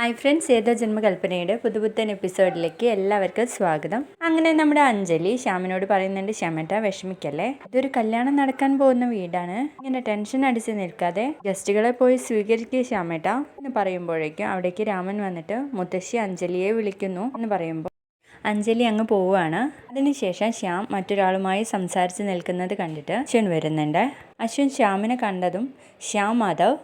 Hi friends, ഏതോ ജന്മകൽപ്പനയുടെ പുതുപുത്തൻ എപ്പിസോഡിലേക്ക് എല്ലാവർക്കും സ്വാഗതം. അങ്ങനെ നമ്മുടെ അഞ്ജലി ശ്യാമിനോട് പറയുന്നുണ്ട്, ശ്യാമേട്ട വിഷമിക്കല്ലേ, ഇതൊരു കല്യാണം നടക്കാൻ പോകുന്ന വീടാണ്, ഇങ്ങനെ ടെൻഷൻ അടിച്ച് നിൽക്കാതെ ഗസ്റ്റുകളെ പോയി സ്വീകരിക്കുക ശ്യാമേട്ട എന്ന് പറയുമ്പോഴേക്കും അവിടേക്ക് രാമൻ വന്നിട്ട് മുത്തശ്ശി അഞ്ജലിയെ വിളിക്കുന്നു എന്ന് പറയുമ്പോൾ അഞ്ജലി അങ്ങ് പോവുകയാണ്. അതിനുശേഷം ശ്യാം മറ്റൊരാളുമായി സംസാരിച്ച് നിൽക്കുന്നത് കണ്ടിട്ട് അശ്വിൻ വരുന്നുണ്ട്. അശ്വിൻ ശ്യാമിനെ കണ്ടതും ശ്യാം മാധവ്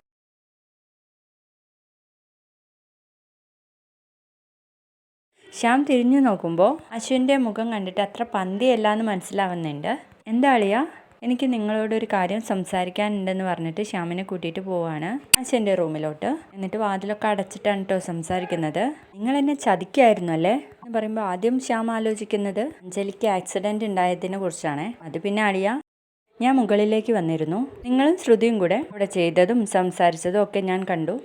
ശ്യാം തിരിഞ്ഞു നോക്കുമ്പോൾ അശ്വിൻ്റെ മുഖം കണ്ടിട്ട് അത്ര പന്തിയല്ല എന്ന് മനസ്സിലാവുന്നുണ്ട്. എന്താ അളിയാ, എനിക്ക് നിങ്ങളോടൊരു കാര്യം സംസാരിക്കാനുണ്ടെന്ന് പറഞ്ഞിട്ട് ശ്യാമിനെ കൂട്ടിയിട്ട് പോവാണ് അശ്വിൻ്റെ റൂമിലോട്ട്. എന്നിട്ട് വാതിലൊക്കെ അടച്ചിട്ടാണ് കേട്ടോ സംസാരിക്കുന്നത്. നിങ്ങൾ എന്നെ ചതിക്കായിരുന്നു അല്ലേ എന്ന് പറയുമ്പോൾ ആദ്യം ശ്യാം ആലോചിക്കുന്നത് അഞ്ജലിക്ക് ആക്സിഡൻറ്റ് ഉണ്ടായതിനെ കുറിച്ചാണ്. അത് പിന്നെ അളിയ, ഞാൻ മുകളിലേക്ക് വന്നിരുന്നു, നിങ്ങളും ശ്രുതിയും കൂടെ ഇവിടെ ചെയ്തതും സംസാരിച്ചതും ഒക്കെ ഞാൻ കണ്ടു.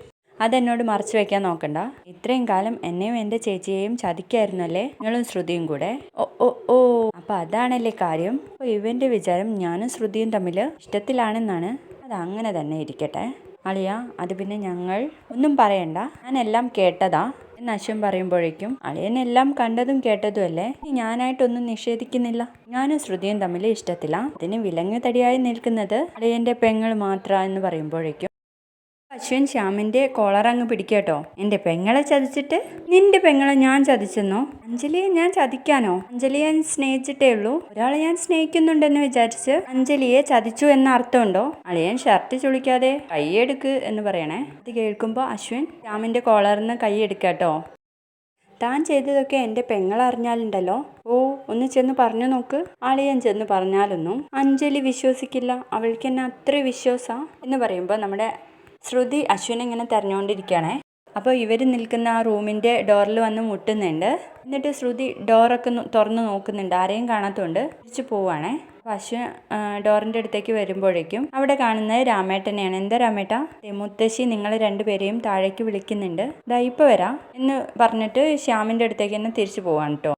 അതെന്നോട് മറച്ചു വയ്ക്കാൻ നോക്കണ്ട. ഇത്രയും കാലം എന്നെയും എൻ്റെ ചേച്ചിയെയും ചതിക്കായിരുന്നു അല്ലേ നിങ്ങളും ശ്രുതിയും കൂടെ. ഓ ഓ ഓ അപ്പം അതാണല്ലേ കാര്യം. അപ്പോൾ ഇവൻ്റെ വിചാരം ഞാനും ശ്രുതിയും തമ്മിൽ ഇഷ്ടത്തിലാണെന്നാണ്. അത് അങ്ങനെ തന്നെ ഇരിക്കട്ടെ അളിയ. അത് പിന്നെ ഞങ്ങൾ ഒന്നും പറയണ്ട, ഞാനെല്ലാം കേട്ടതാ എന്ന് അശ്വൻ പറയുമ്പോഴേക്കും അളിയനെല്ലാം കണ്ടതും കേട്ടതും അല്ലേ, ഞാനായിട്ടൊന്നും നിഷേധിക്കുന്നില്ല. ഞാനും ശ്രുതിയും തമ്മിൽ ഇഷ്ടത്തില്ല. അതിന് വിലങ്ങ് തടിയായി നിൽക്കുന്നത് അളിയൻ്റെ പെങ്ങൾ മാത്രം എന്ന് പറയുമ്പോഴേക്കും അശ്വിൻ ശ്യാമിൻ്റെ കോളറങ്ങ് പിടിക്കട്ടോ. എൻ്റെ പെങ്ങളെ ചതിച്ചിട്ട് നിന്റെ പെങ്ങളെ ഞാൻ ചതിച്ചെന്നോ? അഞ്ജലിയെ ഞാൻ ചതിക്കാനോ? അഞ്ജലിയെ സ്നേഹിച്ചിട്ടേ ഉള്ളൂ. ഒരാളെ ഞാൻ സ്നേഹിക്കുന്നുണ്ടെന്ന് വിചാരിച്ച് അഞ്ജലിയെ ചതിച്ചു എന്ന അർത്ഥമുണ്ടോ? അളിയൻ ഷർട്ട് ചുളിക്കാതെ കൈയെടുക്ക് എന്ന് പറയണേ. അത് കേൾക്കുമ്പോൾ അശ്വിൻ ശ്യാമിൻ്റെ കോളറിന്ന് കൈയെടുക്കട്ടോ. താൻ ചെയ്തതൊക്കെ എൻ്റെ പെങ്ങളറിഞ്ഞാലുണ്ടല്ലോ, ഓ ഒന്ന് ചെന്ന് പറഞ്ഞു നോക്ക്. അളിയൻ ചെന്ന് പറഞ്ഞാലൊന്നും അഞ്ജലി വിശ്വസിക്കില്ല, അവൾക്ക് എന്നെ അത്ര വിശ്വാസാ എന്ന് പറയുമ്പോൾ നമ്മുടെ ശ്രുതി അശ്വിനെ ഇങ്ങനെ തെരഞ്ഞുകൊണ്ടിരിക്കുകയാണേ. അപ്പോൾ ഇവർ നിൽക്കുന്ന ആ റൂമിൻ്റെ ഡോറിൽ വന്ന് മുട്ടുന്നുണ്ട്. എന്നിട്ട് ശ്രുതി ഡോറൊക്കെ തുറന്ന് നോക്കുന്നുണ്ട്, ആരെയും കാണാത്തതുകൊണ്ട് തിരിച്ചു പോവുകയാണേ. അപ്പോൾ അശ്വിൻ ഡോറിൻ്റെ അടുത്തേക്ക് വരുമ്പോഴേക്കും അവിടെ കാണുന്നത് രാമേട്ടനെയാണ്. എന്താ രാമേട്ട, മുത്തശ്ശി നിങ്ങൾ രണ്ടുപേരെയും താഴേക്ക് വിളിക്കുന്നുണ്ട്, ദാ ഇപ്പോൾ വരാം എന്ന് പറഞ്ഞിട്ട് ശ്യാമിൻ്റെ അടുത്തേക്ക് തന്നെ തിരിച്ചു പോവാണ് കേട്ടോ.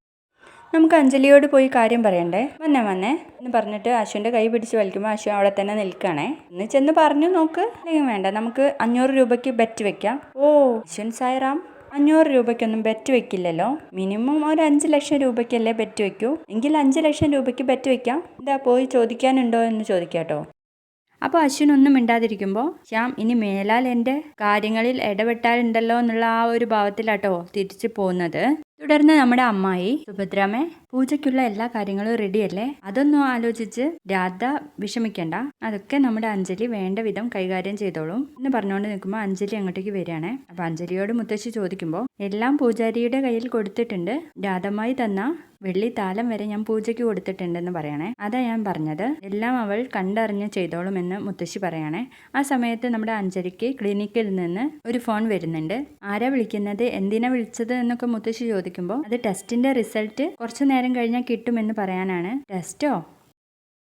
നമുക്ക് അഞ്ജലിയോട് പോയി കാര്യം പറയണ്ടേ, വന്നേ എന്ന് പറഞ്ഞിട്ട് അശ്വിൻ്റെ കൈ പിടിച്ച് വലിക്കുമ്പോൾ അശ്വിൻ അവിടെ തന്നെ നിൽക്കണേ. എന്ന് ചെന്ന് പറഞ്ഞു നോക്ക്, അല്ലെങ്കിൽ വേണ്ട, നമുക്ക് 500 രൂപയ്ക്ക് ബെറ്റ് വെക്കാം. ഓ അശ്വിൻ സായിറാം, 500 രൂപയ്ക്കൊന്നും ബെറ്റ് വെക്കില്ലല്ലോ, മിനിമം ഒരു 5 ലക്ഷം രൂപയ്ക്കല്ലേ ബെറ്റ് വെക്കൂ. എങ്കിൽ 5 ലക്ഷം രൂപയ്ക്ക് ബെറ്റ് വെക്കാം. എന്താ പോയി ചോദിക്കാനുണ്ടോ എന്ന് ചോദിക്കാട്ടോ. അപ്പോൾ അശ്വിൻ ഒന്നും മിണ്ടാതിരിക്കുമ്പോൾ ശ്യാം ഇനി മേലാൽ എൻ്റെ കാര്യങ്ങളിൽ ഇടപെട്ടാലുണ്ടല്ലോ എന്നുള്ള ആ ഒരു ഭാവത്തിലാട്ടോ തിരിച്ചു പോകുന്നത്. തുടർന്ന് നമ്മുടെ അമ്മായി സുഭദ്രാമേ, പൂജയ്ക്കുള്ള എല്ലാ കാര്യങ്ങളും റെഡിയല്ലേ, അതൊന്നും ആലോചിച്ച് രാധ വിഷമിക്കണ്ട, അതൊക്കെ നമ്മുടെ അഞ്ജലി വേണ്ട വിധം കൈകാര്യം ചെയ്തോളും എന്ന് പറഞ്ഞുകൊണ്ട് നിൽക്കുമ്പോൾ അഞ്ജലി അങ്ങോട്ടേക്ക് വരികയാണ്. അപ്പോൾ അഞ്ജലിയോട് മുത്തശ്ശി ചോദിക്കുമ്പോൾ എല്ലാം പൂജാരിയുടെ കയ്യിൽ കൊടുത്തിട്ടുണ്ട്, രാധമായി തന്ന വെള്ളി താലം വരെ ഞാൻ പൂജയ്ക്ക് കൊടുത്തിട്ടുണ്ടെന്ന് പറയണേ. അതാ ഞാൻ പറഞ്ഞത്, എല്ലാം അവൾ കണ്ടറിഞ്ഞ് ചെയ്തോളും എന്ന് മുത്തശ്ശി പറയണേ. ആ സമയത്ത് നമ്മുടെ അഞ്ജലിക്ക് ക്ലിനിക്കിൽ നിന്ന് ഒരു ഫോൺ വരുന്നുണ്ട്. ആരാ വിളിക്കുന്നത്, എന്തിനാ വിളിച്ചത് എന്നൊക്കെ മുത്തശ്ശി ചോദിക്കുമ്പോൾ അത് ടെസ്റ്റിന്റെ റിസൾട്ട് കുറച്ചു നേരം കഴിഞ്ഞാൽ കിട്ടുമെന്ന് പറയാനാണ്. ടെസ്റ്റോ?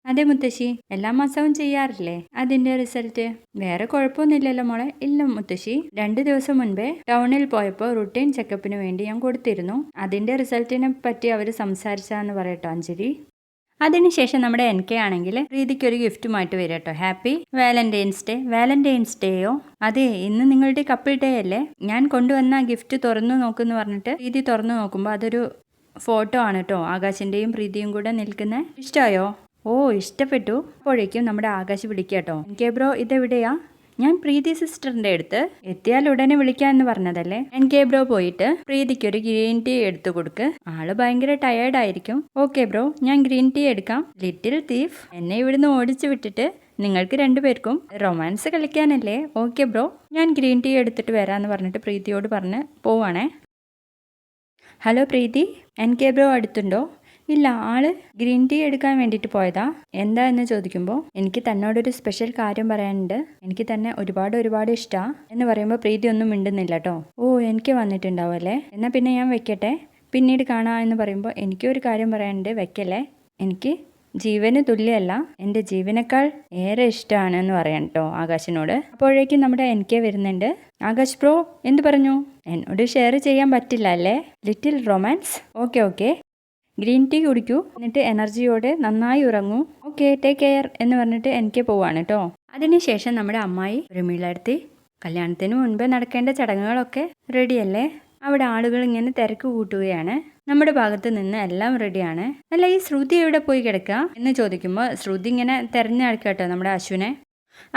അതെ മുത്തശ്ശി, എല്ലാ മാസവും ചെയ്യാറില്ലേ അതിന്റെ റിസൾട്ട്? വേറെ കുഴപ്പമൊന്നുമില്ലല്ലോ മോളെ? ഇല്ല മുത്തശ്ശി, 2 ദിവസം മുൻപേ ടൗണിൽ പോയപ്പോൾ റുട്ടീൻ ചെക്കപ്പിന് വേണ്ടി ഞാൻ കൊടുത്തിരുന്നു, അതിന്റെ റിസൾട്ടിനെ പറ്റി അവർ സംസാരിച്ചാന്ന് പറയട്ടോ അഞ്ജലി. അതിനുശേഷം നമ്മുടെ NK ആണെങ്കിൽ പ്രീതിക്ക് ഒരു ഗിഫ്റ്റുമായിട്ട് വരും കേട്ടോ. Happy Valentine's day. വാലന്റൈൻസ് ഡേയോ? അതെ, ഇന്ന് നിങ്ങളുടെ കപ്പിൾ ഡേ അല്ലേ, ഞാൻ കൊണ്ടുവന്ന ഗിഫ്റ്റ് തുറന്നു നോക്കുന്ന് പറഞ്ഞിട്ട് പ്രീതി തുറന്നു നോക്കുമ്പോൾ അതൊരു ഫോട്ടോ ആണ് കേട്ടോ, ആകാശിന്റെയും പ്രീതിയും കൂടെ നിൽക്കുന്ന. ഇഷ്ടമായോ? ഓ ഇഷ്ടപ്പെട്ടു. അപ്പോഴേക്കും നമ്മുടെ ആകാശ് വിളിക്കുക കേട്ടോ. NK ബ്രോ ഇതെവിടെയാ? ഞാൻ പ്രീതി സിസ്റ്ററിന്റെ അടുത്ത് എത്തിയാൽ ഉടനെ വിളിക്കാമെന്ന് പറഞ്ഞതല്ലേ. NK ബ്രോ പോയിട്ട് പ്രീതിക്ക് ഒരു ഗ്രീൻ ടീ എടുത്തു കൊടുക്ക്, ആള് ഭയങ്കര ടയേർഡ് ആയിരിക്കും. ഓക്കെ ബ്രോ, ഞാൻ ഗ്രീൻ ടീ എടുക്കാം. ലിറ്റിൽ തീഫ്, എന്നെ ഇവിടുന്ന് ഓടിച്ചു വിട്ടിട്ട് നിങ്ങൾക്ക് 2 പേർക്കും റൊമാൻസ് കളിക്കാനല്ലേ. ഓക്കെ ബ്രോ, ഞാൻ ഗ്രീൻ ടീ എടുത്തിട്ട് വരാമെന്ന് പറഞ്ഞിട്ട് പ്രീതിയോട് പറഞ്ഞ് പോവാണേ. ഹലോ പ്രീതി, NK ബ്രോ അടുത്തുണ്ടോ? ഇല്ല, ആള് ഗ്രീൻ ടീ എടുക്കാൻ വേണ്ടിയിട്ട് പോയതാ. എന്താ എന്ന് ചോദിക്കുമ്പോൾ എനിക്ക് തന്നോടൊരു സ്പെഷ്യൽ കാര്യം പറയാനുണ്ട്, എനിക്ക് തന്നെ ഒരുപാട് ഇഷ്ടമാണ് എന്ന് പറയുമ്പോൾ പ്രീതി ഒന്നും മിണ്ടുന്നില്ല കേട്ടോ. ഓ എനിക്ക് വന്നിട്ടുണ്ടാവും അല്ലേ, എന്നാൽ പിന്നെ ഞാൻ വെക്കട്ടെ, പിന്നീട് കാണാം എന്ന് പറയുമ്പോൾ എനിക്കൊരു കാര്യം പറയാനുണ്ട്, വെക്കല്ലേ, എനിക്ക് ജീവന് തുല്യമല്ല, എൻ്റെ ജീവനേക്കാൾ ഏറെ ഇഷ്ടമാണ് എന്ന് പറയാം കേട്ടോ ആകാശിനോട്. അപ്പോഴേക്കും നമ്മുടെ NK വരുന്നുണ്ട്. ആകാശ് ബ്രോ എന്ത് പറഞ്ഞു? എന്നോട് ഷെയർ ചെയ്യാൻ പറ്റില്ല അല്ലേ little romance? Okay green tea കുടിക്കൂ, എന്നിട്ട് എനർജിയോടെ നന്നായി ഉറങ്ങൂ. ഓക്കെ ടേക്ക് കെയർ എന്ന് പറഞ്ഞിട്ട് NK പോവാണ് കേട്ടോ. അതിനുശേഷം നമ്മുടെ അമ്മായി പ്രമീളടുത്ത് കല്യാണത്തിന് മുൻപ് നടക്കേണ്ട ചടങ്ങുകളൊക്കെ റെഡിയല്ലേ? അവിടെ ആളുകൾ ഇങ്ങനെ തിരക്ക് കൂട്ടുകയാണ്. നമ്മുടെ ഭാഗത്ത് നിന്ന് എല്ലാം റെഡിയാണ്. അല്ല, ഈ ശ്രുതി എവിടെ പോയി കിടക്കുക എന്ന് ചോദിക്കുമ്പോൾ ശ്രുതി ഇങ്ങനെ തെരഞ്ഞെടുക്കട്ടോ നമ്മുടെ അശ്വിനെ.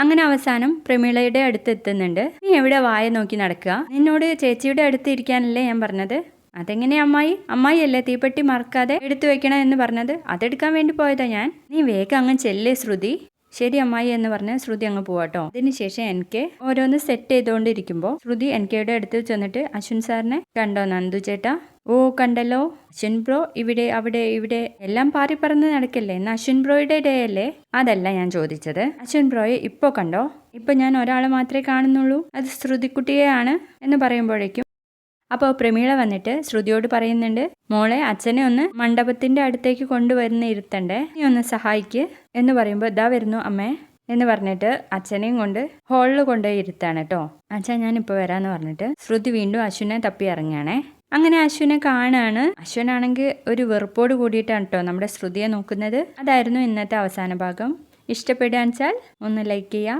അങ്ങനെ അവസാനം പ്രമീളയുടെ അടുത്ത് എത്തുന്നുണ്ട്. നീ എവിടെ വായ നോക്കി നടക്കുക? നിന്നോട് ചേച്ചിയുടെ അടുത്ത് ഇരിക്കാനല്ലേ ഞാൻ പറഞ്ഞത്? അതെങ്ങനെ അമ്മായി അല്ലേ തീപ്പെട്ടി മറക്കാതെ എടുത്തു വെക്കണം എന്ന് പറഞ്ഞത്? അതെടുക്കാൻ വേണ്ടി പോയതാ ഞാൻ. നീ വേഗം അങ്ങ് ചെല്ലേ ശ്രുതി. ശരി അമ്മായി എന്ന് പറഞ്ഞ് ശ്രുതി അങ്ങ് പോവാട്ടോ. അതിനുശേഷം എനിക്ക് ഓരോന്ന് സെറ്റ് ചെയ്തുകൊണ്ടിരിക്കുമ്പോൾ ശ്രുതി എനിക്കയുടെ അടുത്ത് ചെന്നിട്ട് അശ്വിൻ സാറിനെ കണ്ടോ നന്ദു ചേട്ടാ? ഓ കണ്ടല്ലോ. അശ്വിൻ ബ്രോ ഇവിടെ അവിടെ ഇവിടെ എല്ലാം പാറി പറന്ന് നടക്കല്ലേ? ഇന്ന് അശ്വിൻ ബ്രോയുടെ ഡേ അല്ലേ? അതല്ല ഞാൻ ചോദിച്ചത്. അശ്വിൻ ബ്രോയെ ഇപ്പോ കണ്ടോ? ഇപ്പൊ ഞാൻ ഒരാളെ മാത്രമേ കാണുന്നുള്ളൂ, അത് ശ്രുതിക്കുട്ടിയെയാണ് എന്ന് പറയുമ്പോഴേക്കും അപ്പോൾ പ്രമീള വന്നിട്ട് ശ്രുതിയോട് പറയുന്നുണ്ട്, മോളെ അച്ഛനെ ഒന്ന് മണ്ഡപത്തിന്റെ അടുത്തേക്ക് കൊണ്ടുവരുന്ന ഇരുത്തണ്ടേ, നീ ഒന്ന് സഹായിക്ക് എന്ന് പറയുമ്പോൾ ഇതാ വരുന്നു അമ്മേ എന്ന് പറഞ്ഞിട്ട് അച്ഛനെയും കൊണ്ട് ഹോളിൽ കൊണ്ടുപോയി ഇരുത്താണ് കേട്ടോ. അച്ഛാ ഞാനിപ്പോൾ വരാമെന്ന് പറഞ്ഞിട്ട് ശ്രുതി വീണ്ടും അശ്വിനെ തപ്പി ഇറങ്ങുകയാണേ. അങ്ങനെ അശ്വിനെ കാണാണ്. അശ്വിനാണെങ്കിൽ ഒരു വെറുപ്പോട് കൂടിയിട്ടാണ് കേട്ടോ നമ്മുടെ ശ്രുതിയെ നോക്കുന്നത്. അതായിരുന്നു ഇന്നത്തെ അവസാന ഭാഗം. ഇഷ്ടപ്പെടുകയാണെന്ന് വെച്ചാൽ ഒന്ന് ലൈക്ക് ചെയ്യുക.